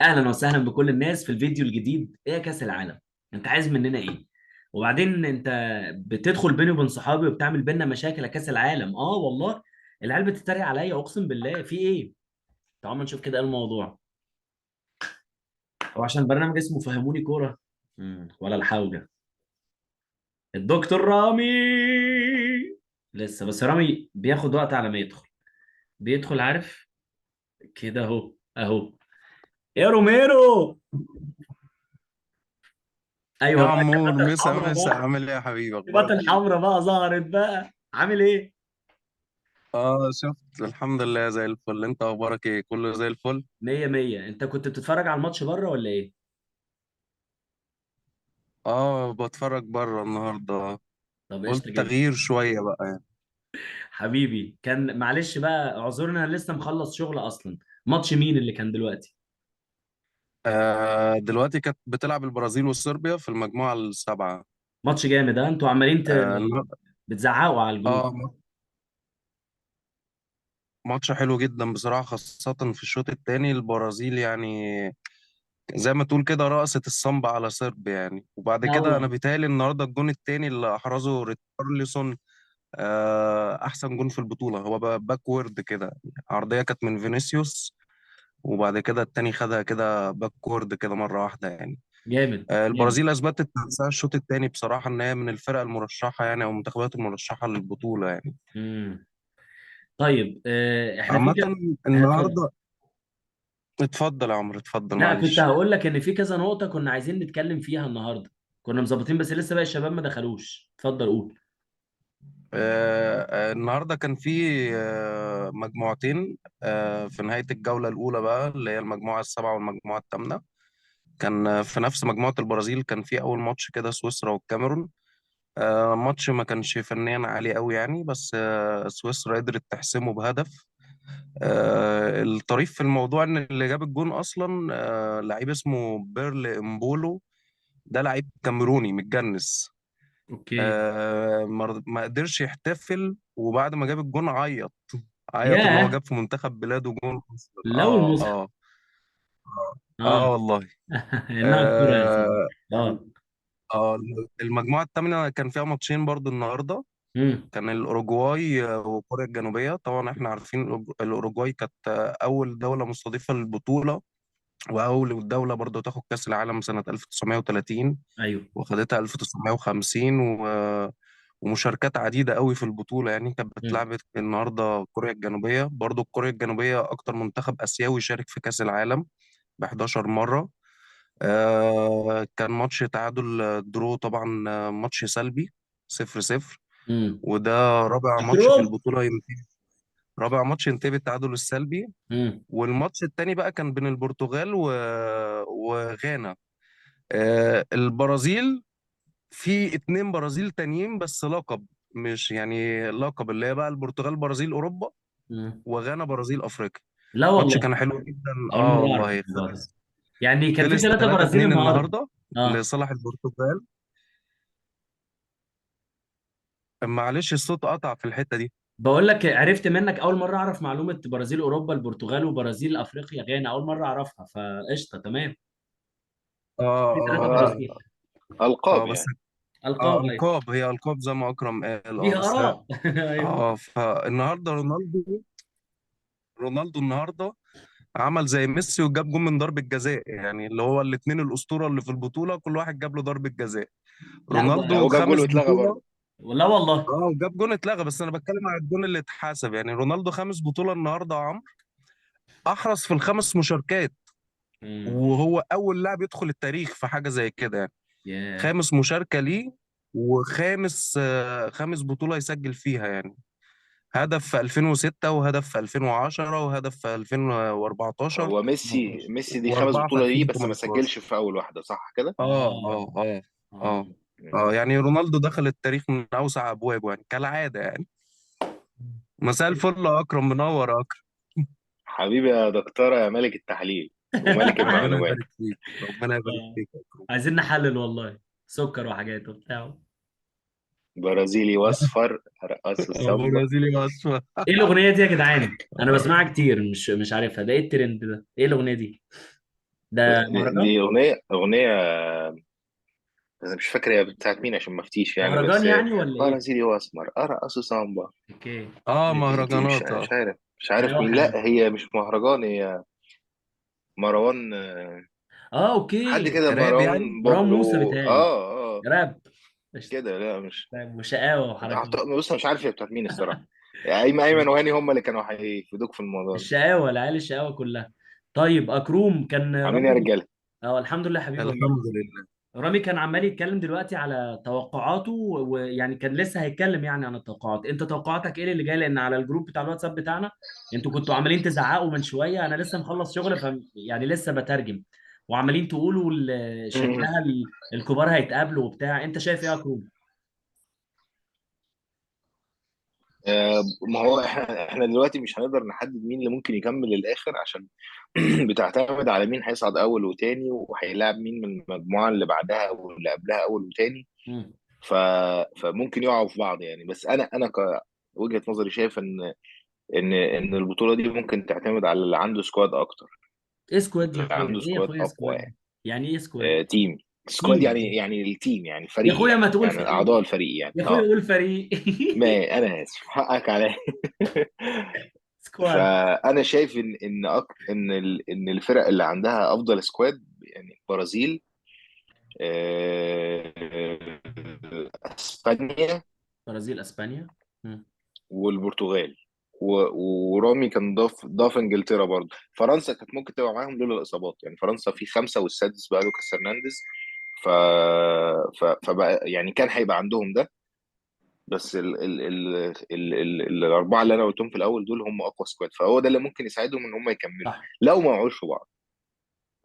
اهلا وسهلا بكل الناس في الفيديو الجديد. ايه يا كاس العالم؟ انت عايز مننا ايه؟ وبعدين انت بتدخل بيني وبين صحابي وبتعمل بينا مشاكل يا كاس العالم. والله العيال بتتريق عليا، اقسم بالله. في ايه؟ تعال ما نشوف كده ايه الموضوع. هو عشان برنامج اسمه فهموني كوره؟ ولا الحوجه. الدكتور رامي لسه، بس رامي بياخد وقت على ما يدخل. بيدخل عارف كده، اهو اهو. يا روميرو. يا ايوه بقى، عمور، الكباتن مسا الحمراء مسا، بقى. عامل ايه يا حبيبي؟ الكباتن اخبارك ايه؟ الحمراء بقى ظهرت بقى. عامل ايه؟ شفت، الحمد لله زي الفل. انت اخبارك ايه؟ كله زي الفل. مية مية. انت كنت بتتفرج على الماتش بره ولا ايه؟ بتفرج بره النهارده. طب قلت قشطة جدا. تغيير شويه بقى يعني. حبيبي، كان معلش بقى اعذرنا، انا لسه مخلص شغل اصلا. ماتش مين اللي كان دلوقتي؟ دلوقتي كانت بتلعب البرازيل وصربيا في المجموعه السابعه. ماتش جامد. انتوا عمالين آه النهار- بتزعقوا على الجون. اه ماتش حلو جدا بصراحه، خاصه في الشوط الثاني البرازيل يعني زي ما تقول كده رقصت الصنبة على صرب يعني. وبعد لا كده انا والله. بيتهيألي النهارده الجون الثاني اللي احرزه ريتارليسون احسن جون في البطوله. هو بقى باكورد كده، عرضيه كانت من فينيسيوس، وبعد كده التاني خدها كده باكورد كده مره واحده يعني. جامد جامد. البرازيل اثبتت نفسها الشوط الثاني بصراحه ان هي من الفرق المرشحه يعني، او المنتخبات المرشحه للبطوله يعني. امم طيب، احنا في عامه اتفضل. النهارده، اتفضل يا عمرو، اتفضل لا، كنت معلش. هقول لك ان في كذا نقطة كنا عايزين نتكلم فيها النهاردة. كنا مظبطين بس لسه بقى الشباب ما دخلوش. اتفضل قول. النهارده كان في مجموعتين في نهايه الجوله الاولى بقى، اللي هي المجموعه السابعه والمجموعه الثامنه. كان في نفس مجموعة البرازيل كان في أول ماتش كده سويسرا والكاميرون. ماتش ما كانش فنيا عالي قوي يعني، بس سويسرا قدرت تحسمه بهدف. الطريف في الموضوع إن اللي جاب الجون أصلا لعيب اسمه بيرل إمبولو. ده لعيب كاميروني متجنس. اوكي. ما قدرش يحتفل، وبعد ما جاب الجون عيط. عيط إن هو ياه. جاب في منتخب بلاده جون أصلا. لو المصحف. اه اه. والله. انها الكرة يا سيدي. آه اه. اه المجموعة الثامنة كان فيها ماتشين برضو النهاردة. امم كان الأوروجواي وكوريا الجنوبية. طبعا احنا عارفين الأوروجواي كانت أول دولة مستضيفة للبطولة، وأول دولة برضو تاخد كأس العالم سنة 1930، ايوه. وخدتها 1950 ومشاركات عديدة قوي في البطولة يعني. كانت امم بتلعب النهاردة كوريا الجنوبية. برضو كوريا الجنوبية أكتر منتخب آسيوي شارك في كأس العالم ب 11 مرة. كان ماتش تعادل درو طبعا، ماتش سلبي 0-0. امم وده رابع ماتش في مضروب. البطولة ينتهي، رابع ماتش ينتهي بالتعادل السلبي. امم والماتش التاني بقى كان بين البرتغال وغانا. البرازيل في اتنين برازيل تانيين بس لقب، مش يعني لقب، اللي هي بقى البرتغال برازيل أوروبا، امم وغانا برازيل أفريقيا. لا ماتش والله. كان حلو جدا، اول مرة اعرف والله. الموضوع ده. يعني كان في خلص ثلاثة برازيل 3-2 النهارده. النهارده اه. لصالح البرتغال. معلش الصوت قطع في الحتة دي. بقول لك، عرفت منك اول مرة اعرف معلومة برازيل اوروبا البرتغال وبرازيل افريقيا غانا. اول مرة اعرفها، فقشطة تمام. اه في ثلاثة اه برازيل. اه ألقاب بس يعني. القاب، ايوه. القاب، هي القاب زي ما اكرم قال. ليها بس اراء. ايوه. فالنهارده رونالدو النهارده عمل زي ميسي وجاب جون من ضربة جزاء يعني، اللي هو الاثنين الأسطورة اللي في البطولة كل واحد جاب له ضربة جزاء. لا رونالدو هو جاب جول خامس واتلغى بطولة. برضه. لا والله. وجاب جون اتلغى، بس انا بتكلم على الجون اللي اتحسب يعني. رونالدو خامس بطولة النهارده يا عمرو، احرز في الخمس مشاركات، امم وهو اول لاعب يدخل التاريخ في حاجة زي كده يعني. ياه. خامس مشاركة ليه، وخامس خامس بطولة يسجل فيها يعني. هدف في 2006، وهدف في 2010، وهدف في 2014، هو ميسي دي خامس واربعة في بطولة ليه، بس ما 2018. سجلش في أول واحدة، صح كده؟ اه اه. اه اه اه. اه يعني رونالدو دخل التاريخ من اوسع ابوابه يعني كالعاده يعني. مساء الفل يا اكرم، منور يا اكرم. حبيبي يا دكتورة، يا ملك التحليل وملك ربنا المعلومات. يبارك فيك، ربنا يبارك آه. فيك يا اكرم. عايزين نحلل والله. سكر وحاجات وبتاع. برازيلي واصفر رقص السامبا. برازيلي مصر. ايه الاغنيه دي يا جدعان؟ انا بسمعها كتير، مش عارفها. ده ايه الترند ده؟ ايه الاغنيه دي؟ ده مهرجان. دي اغنيه انا مش فاكر هي بتاعت مين عشان ما افتيش يعني، مهرجان بس يعني ولا ايه؟ برازيلي واسمر ارقص سامبا. اوكي. ماشي. دي مش مهرجانات مش عارف مش عارف شقاوة مين. حلوة. لا هي مش مهرجان، هي مروان اه حد اوكي. كده، راب يعني. مروان مروان بابلو. موسى بيتهيألي. اه راب. قشطة. كده. لا مش راب وشقاوة وحركات. بص مش عارف هي بتاعت مين الصراحه. يعني ايمن وهاني هم اللي كانوا هيفيدوك في الموضوع ده. الشقاوة، العيال الشقاوة كلها. طيب أكروم كان عاملين إيه يا رامي. رجاله؟ اه الحمد لله حبيبي والله. الحمد لله. رامي كان عمال يتكلم دلوقتي على توقعاته، ويعني كان لسه هيتكلم يعني عن التوقعات. انت توقعاتك ايه اللي جاي؟ لان على الجروب بتاع الواتساب بتاعنا انتوا كنتوا عمالين تزعقوا من شويه، انا لسه مخلص شغل يعني لسه بترجم، وعمالين تقولوا شكلها الكبار هيتقابلوا وبتاع. انت شايف ايه يا كروم؟ ما هو احنا دلوقتي مش هنقدر نحدد مين اللي ممكن يكمل للاخر، عشان بتعتمد على مين هيصعد اول وتاني، وهيلاعب مين من المجموعه اللي بعدها واللي قبلها اول وتاني. مم. ف... فممكن يقعوا في بعض يعني. بس انا كوجهة نظري شايف ان البطوله دي ممكن تعتمد على اللي عنده سكواد اكتر، ايه سكواد يا اللي اخويا؟ عنده ايه يا سكواد اخويا اقوى سكواد؟ يعني. يعني ايه سكواد؟ تيم. سكواد تيم. يعني التيم يعني يا الفريق، اخويا ما تقول يعني فريق. اعضاء الفريق يعني يا اخويا قول فريق. ما انا اسف حقك عليا. سكواد. فانا شايف ان الفرق اللي عندها افضل سكواد يعني البرازيل، اسبانيا برازيل اسبانيا. مم. والبرتغال. ورامي كان ضاف انجلترا برضه. فرنسا كانت ممكن تبقى معاهم لولا الاصابات، يعني فرنسا في خمسه والسادس بقى لوكاس هرنانديز. ف... فبقى يعني كان هيبقى عندهم ده. بس الاربعه اللي انا قلتهم في الاول دول هم اقوى سكواد، فهو ده اللي ممكن يساعدهم ان هم يكملوا صح. لو ما وقعوش في بعض.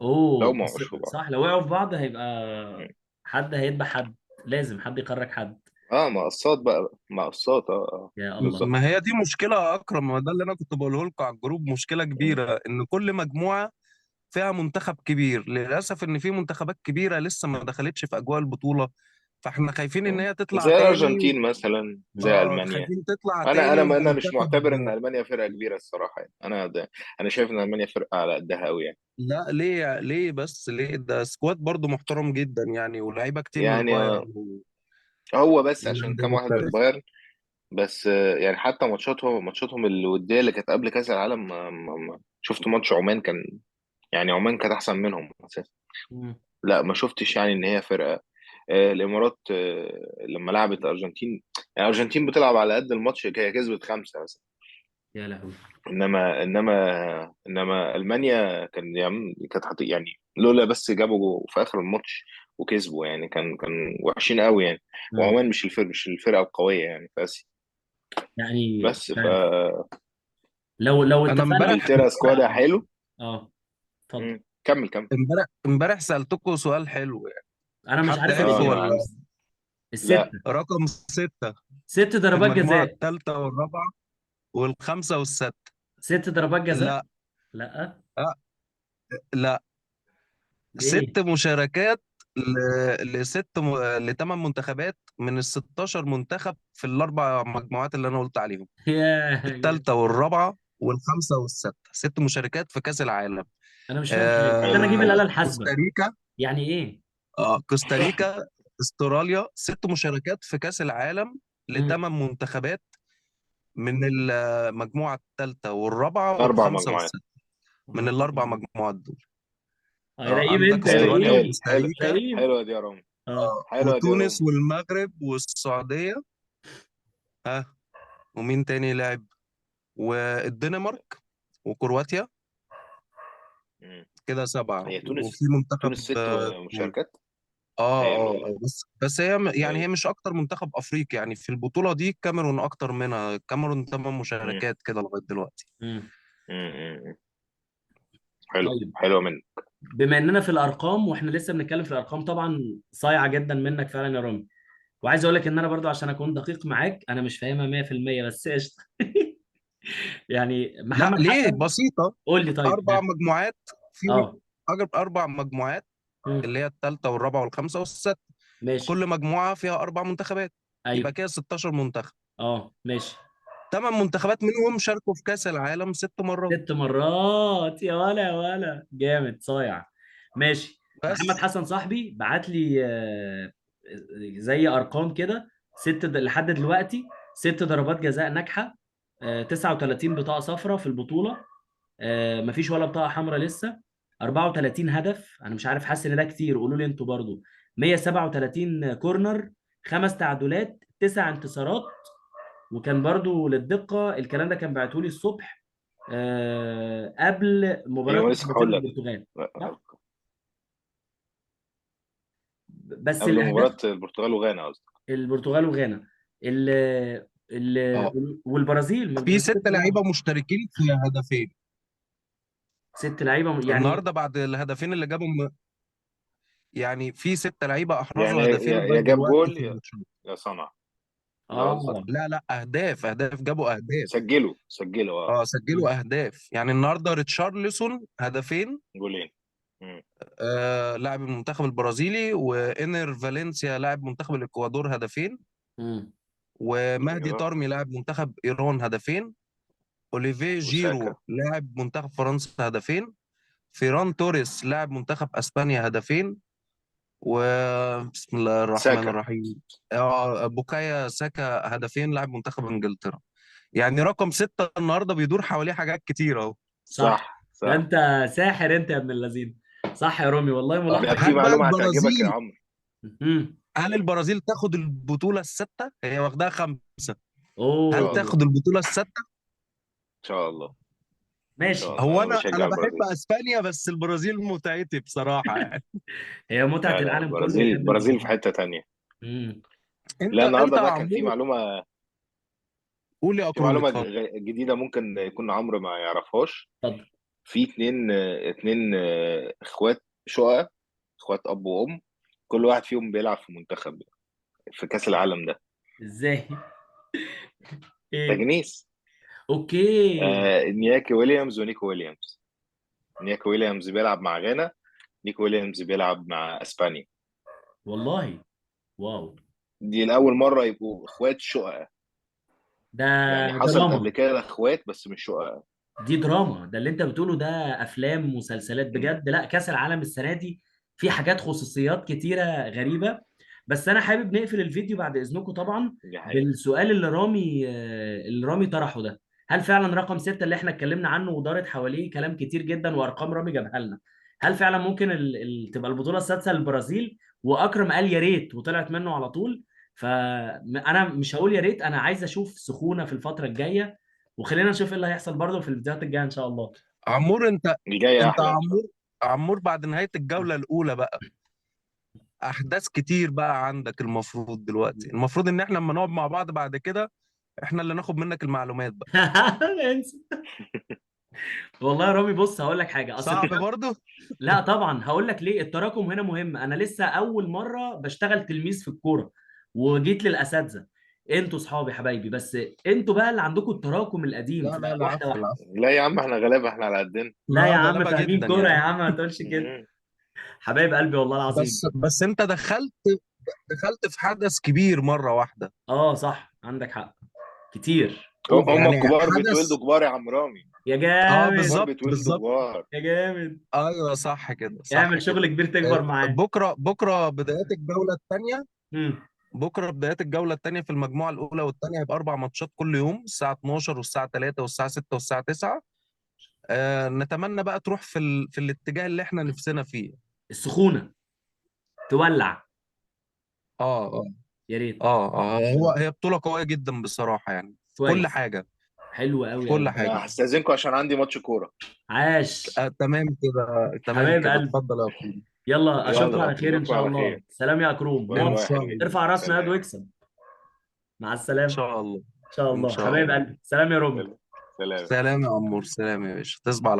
لو اوه ما بس. وقعوش في بعض. صح، لو وقعوا في بعض هيبقى حد هيذبح حد. لازم حد يخرج حد. اه مقصات بقى، مقصات. يا الله. بالظبط. ما هي دي مشكلة يا أكرم، ما ده اللي أنا كنت بقوله لكم على الجروب. مشكلة مم. كبيرة إن كل مجموعة فيها منتخب كبير. للأسف إن في منتخبات كبيرة لسه ما دخلتش في أجواء البطولة، فإحنا خايفين إن مم. هي تطلع زي تاني. الارجنتين مثلا، زي المانيا. خايفين تطلع انا تاني انا يبقى انا مش منتخب. معتبر ان المانيا فرقه كبيره الصراحه يعني. انا شايف ان المانيا فرقه على قدها قوي يعني. لا ليه ليه بس ليه؟ ده سكواد برضو محترم جدا يعني، ولاعيبة كتير من يعني البايرن هو بس ومن عشان أندية كام واحد من مختلفة. البايرن. بس يعني حتى ماتشاتهم الوديه اللي كانت قبل كاس العالم، ما شفت ماتش عمان كان، يعني عمان كانت احسن منهم اساسا. مم. لا ما شفتش يعني ان هي فرقه. الامارات لما لعبت الارجنتين، يعني الارجنتين بتلعب على قد الماتش، هي كسبت خمسه مثلا. يا لهوي. انما المانيا كانت يعني لولا بس جابوا في اخر الماتش وكسبوا يعني، كان وحشين قوي يعني. مم. وعمان مش الفرقه القويه يعني في اسيا. يعني بس مش عارف. لو أنا اتفقنا امبارح انجلترا سكوادها حلو. اه اتفضل. كمل. امبارح سألتكم سؤال حلو يعني. انا مش حد عارف عرفه اه الاجابه. ولا؟ لا السته. رقم 6 ست في ضربات المجموعة جزاء. الثالثة والرابعة والخامسة والسادسة. ست ضربات جزاء. لا لا. آه، لا، ايه؟ 6 مشاركات لثمان منتخبات من ال 16 منتخب في الاربع مجموعات اللي انا قلت عليهم. يا الثالثه والرابعه والخامسه والسادسه، 6 مشاركات في كاس العالم. انا مش فاهم حاجه. استنى اجيب حلو. الاله الحاسبه. كوستاريكا. يعني ايه؟ كوستاريكا، استراليا، 6 مشاركات في كاس العالم مم. لثمان منتخبات من المجموعه الثالثه والرابعه اربع والخامسه مجموعات. والسادسه، من الاربع مجموعات دول. رقيب انت عندك يا هايل استراليا هايل رقيب. حلو. وكوستاريكا رقيب. حلوه دي يا رامي. اه. حلوه دي يا وتونس رامي. والمغرب والسعوديه. ها، ومين تاني لعب؟ والدنمارك وكرواتيا. مم. كده 7. هي وفي تونس منتخب ست تونس. مشاركات. هايل والله. بس هي يعني هي هايل. مش اكتر منتخب افريقي يعني في البطولة دي. الكاميرون اكتر منها. الكاميرون 8 مم. مشاركات كده لغاية دلوقتي. مم. مم. حلو طيب. حلو منك. بما اننا في الارقام واحنا لسه بنتكلم في الارقام، طبعا صايعه جدا منك فعلا يا رامي. وعايز اقول لك ان انا برضو عشان اكون دقيق معاك انا مش فاهمها 100%، بس قشطه. يعني لا محمد ليه؟ حسن. بسيطة. قول لي طيب. 4 مجموعات. في اه. 4 مجموعات مم. اللي هي الثالثة والرابعة والخامسة والسادسة. ماشي. كل مجموعة فيها 4 منتخبات. ايوه. يبقى كده 16 منتخب. اه ماشي. 8 منتخبات منهم شاركوا في كأس العالم 6 مرات. 6 مرات يا ولا يا ولا، جامد صايع. ماشي. محمد بس حسن صاحبي بعت لي زي ارقام كده، لحد دلوقتي 6 ضربات جزاء ناجحه، 39 بطاقه صفراء في البطوله، مفيش ولا بطاقه حمراء لسه، 34 هدف، انا مش عارف، حاسس ان ده كتير، قولوا لي انتوا برضو. 137 كورنر، 5 تعادلات، 9 انتصارات. وكان برضو للدقه الكلام ده كان بعته لي الصبح قبل مباراه ايوه لسه البرازيل هقول لك. والبرتغال. صح. بس قبل الاهداف، مباراة البرتغال وغانا قصدي. البرتغال وغانا، ال اه والبرازيل، ما في البرازيل ست لعيبه مشتركين في هدفين 6 لعيبه يعني. النهارده بعد الهدفين اللي جابهم. يعني في ست لعيبه يعني احرزوا هدفين يا لغايه جاب دلوقتي جول في الماتشات. يا صنع. ده قصدك. اه. لا لا، اهداف جابوا اهداف. سجلوا اه. اه سجلوا اهداف. يعني النهارده ريتشارلسون هدفين، جولين. مم. لاعب المنتخب البرازيلي، وانر فالنسيا لاعب منتخب الاكوادور هدفين، امم. ومهدي ايوه. طرمي لاعب منتخب ايران هدفين، اوليفيه وساكا. جيرو لاعب منتخب فرنسا هدفين، فيران توريس لاعب منتخب اسبانيا هدفين، وبسم الله الرحمن ساكا. الرحيم بوكايا ساكا هدفين لاعب منتخب انجلترا. يعني رقم 6 النهارده بيدور حواليه حاجات كتير اهو. صح. صح ده صح. انت ساحر انت يا ابن اللذين. صح يا رامي، والله طب ملاحظه في هل بقى معلومة هتعجبك يا البرازيل عمرو. امم. هل البرازيل تاخد البطولة الستة؟ هي واخداها 5. ان هل اوه. شاء الله. تاخد البطولة الستة؟ ان شاء الله. ان شاء ماشي. الله هو انا انا بشجع بحب البرازيل. اسبانيا، بس البرازيل متعتي بصراحة يعني. هي متعه لا لا، العالم كله البرازيل يحب البرازيل في البرازيل. حتة تانية. امم. انت لا انت النهارده يا بقى كان في عمور معلومة. قول يا في اكرم معلومة اتفضل. جديدة ممكن يكون عمرو ما يعرفهاش. اتفضل. في اتنين اخوات شقق، اخوات اب وام، كل واحد فيهم بيلعب في منتخب في كأس العالم ده. ازاي؟ ايه؟ تجنيس. اوكي. نياكي ويليامز ونيكو ويليامز. نياكي ويليامز بيلعب مع غانا، نيكو ويليامز بيلعب مع اسبانيا. والله. واو. دي الأول مرة يبقوا اخوات شقق. ده يعني حصلت دراما. قبل كده اخوات بس مش شقق. دي دراما، ده اللي انت بتقوله ده افلام مسلسلات مم. بجد. لا، كاس العالم السنه دي في حاجات خصوصيات كتيره غريبه. بس انا حابب نقفل الفيديو بعد اذنكم طبعا دي حقيقة. بالسؤال اللي رامي طرحه ده. هل فعلا رقم 6 اللي احنا اتكلمنا عنه ودارت حواليه كلام كتير جدا وارقام رامي جابها لنا، هل فعلا ممكن تبقى البطوله السادسه للبرازيل؟ واكرم قال يا ريت وطلعت منه على طول. فانا مش هقول يا ريت، انا عايز اشوف سخونه في الفتره الجايه. وخلينا نشوف ايه اللي هيحصل برضه في الفيديوهات الجايه ان شاء الله. عمور انت الجاية انت أحلى إن شاء عمور عمور بعد نهاية الجولة الأولى بقى أحداث كتير بقى عندك. المفروض إن إحنا لما نقعد مع بعض بعد كده إحنا اللي ناخد منك المعلومات بقى. انسى. والله يا رامي، بص هقول لك حاجه، اصل صعب برضو. لا طبعا هقول لك ليه. التراكم هنا مهم، انا لسه اول مره بشتغل تلميذ في الكوره وجيت للاساتذه. انتوا صحابي حبايبي، بس انتوا بقى اللي عندكم التراكم القديم، لا لا لا، واحده عفو واحده. العفو. الله. لا يا عم احنا غلابة، احنا على قدنا. لا يا عم، غلابة فاهمين جدا كوره يا يعني. عم، ما تقولش كده. مم. حبايب قلبي والله العظيم. بس أنت دخلت في حدث كبير مرة واحدة. اه صح، عندك حق. كتير. قول. هم يعني الكبار بيتولدوا حدث. كبار يا عم رامي. يا الكبار جامد. بالظبط بيتولدوا بالظبط. كبار. يا جامد. ايوه صح كده صح اعمل كده. شغل كبير تكبر معاه. بكره بدايات الجوله الثانيه. امم. بكره بدايات الجوله الثانيه في المجموعه الاولى والثانيه، هيبقى 4 ماتشات كل يوم الساعه 12 والساعه 3 والساعه 6 والساعه 9. نتمنى بقى تروح في الاتجاه اللي احنا نفسنا فيه. السخونه تولع. اه اه يا ريت. هي بطوله قويه جدا بصراحه يعني في كل كويس. حاجه. حلو في قوي كل قوي. حاجه. انا هستأذنكم عشان عندي ماتش كورة. عاش. تمام كده تمام حبايب كده، قلبي. اتفضل يا اخوي. يلا اشوفكم يلا على خير ان اشوفكم شاء على الله. خير. سلام يا اكروم، باي ان باي يا شاء حبيبي. الله. ارفع راسنا يد سلام. واكسب. مع ان السلامه. شاء الله. ان شاء ان الله شاء حبايب الله. قلبي، سلام يا رومي. سلام. سلام. سلام يا عمور، سلام يا باشا، تصبح على